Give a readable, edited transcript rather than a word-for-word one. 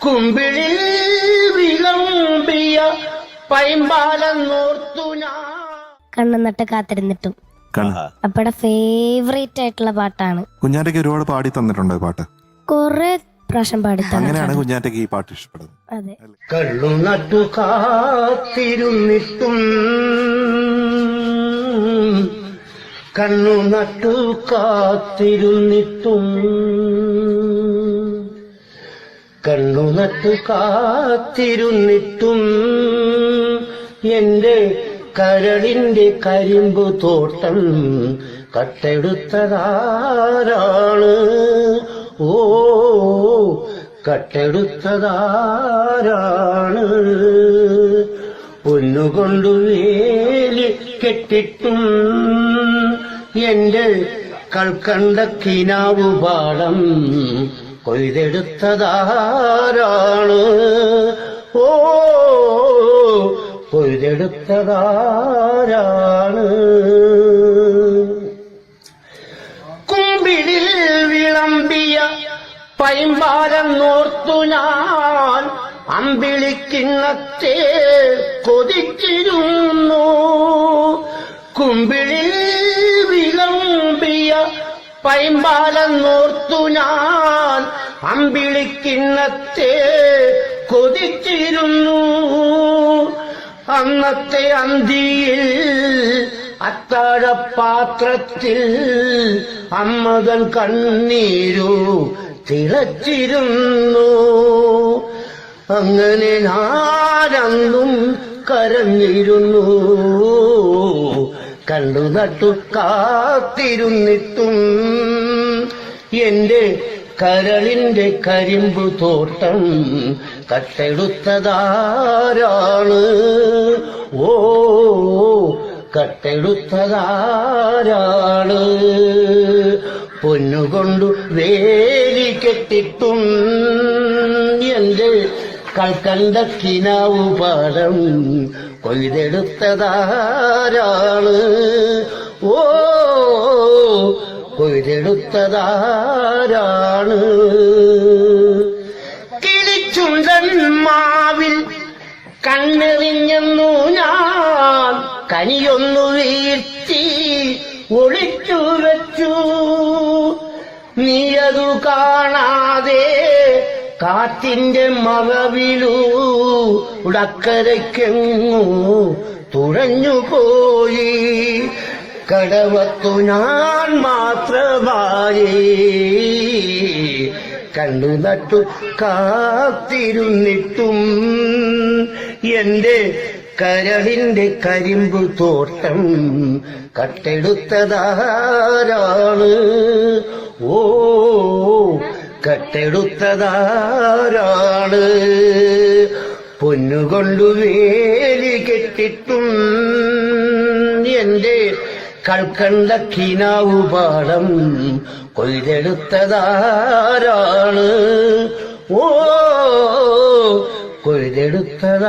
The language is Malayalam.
കുമ്പിളിൽ വിളമ്പിയ പൈമ്പാലെന്നോർത്തു ഞാൻ. കണ്ണും നട്ട് കാത്തിരുന്നിട്ടും അപ്പടെ ഫേവറേറ്റ് ആയിട്ടുള്ള പാട്ടാണ്. കുഞ്ഞാറ്റയ്ക്ക് ഒരുപാട് പാടി തന്നിട്ടുണ്ട് പാട്ട്, കൊറേ പ്രാവശ്യം പാടി അങ്ങനെയാണ് കുഞ്ഞാറ്റയ്ക്ക് ഈ പാട്ട് ഇഷ്ടപ്പെടുന്നത്. അതെ. കണ്ണു നട്ടു കാത്തിരുന്നിട്ടും കണ്ണു നട്ടു കാത്തിരുന്നിട്ടും കണ്ണു നട്ടു കാത്തിരുന്നിട്ടും എന്റെ കരളിന്റെ കരിമ്പു തോട്ടം കട്ടെടുത്തതാരാണ്? ഓ കട്ടെടുത്തതാരാണ്? പൊന്നുകൊണ്ടു വേലി കെട്ടിട്ടും എന്റെ കൽക്കണ്ട കിനാവു പാടം കൊയ്തെടുത്തതാരാണ്? ഓ കൊയ്തെടുത്തതാരാണ്? കുമ്പിടിൽ വിളമ്പിയ പൈമ്പാലെന്നോർത്തു ഞാൻ അമ്പിളിക്കിണ്ണത്തെ കൊതിച്ചിരുന്നു. കുമ്പിളിൽ വിളമ്പിയ പൈമ്പാലെന്നോർത്തു ഞാൻ അമ്പിളിക്കിണ്ണത്തെ കൊതിച്ചിരുന്നു. അന്നത്തെ അന്തിയിൽ അത്താഴപാത്രത്തിൽ അമ്മതൻ കണ്ണീരു തിളച്ചിരുന്നു. അങ്ങനെ ഞാനന്നും കരഞ്ഞിരുന്നു. കണ്ടു നട്ടു കാത്തിരുന്നിട്ടും എന്റെ കരളിന്റെ കരിമ്പു തോട്ടം കട്ടെടുത്തതാരാണ്? ഓ കട്ടെടുത്തതാരാണ്? പൊന്നുകൊണ്ടു വേലി കെട്ടിട്ടും എന്റെ കൽക്കണ്ട കിനാവു പാടം കൊയ്തെടുത്തതാരാണ്? ഓ കൊയ്തെടുത്തതാരാണ്? കിളിച്ചുണ്ടൻ മാവിൽ കണ്ണെറിഞ്ഞെന്നു ഞാൻ കനിയൊന്നു വീഴ്ത്തി ഒളിച്ചു വെച്ചു. നീയതു കാണാതെ കാറ്റിന്റെ മറവിലു ഉടക്കരയ്ക്കെങ്ങു തുഴഞ്ഞുപോയി. കടവത്തു ഞാൻ മാത്രമായി കണ്ടു നട്ടു കാത്തിരുന്നിട്ടും എന്റെ കരളിന്റെ കരിമ്പു തോട്ടം കട്ടെടുത്തതാരാണ്? ഓ കട്ടെടുത്തതാരാണ്? പൊന്നുകൊണ്ടു വേലി കെട്ടിട്ടും എന്റെ കൽക്കണ്ട കിനാവു പാടം കൊയ്തെടുത്തതാരാണ്? ഓ കൊയ്തെടുത്തതാരാണ്?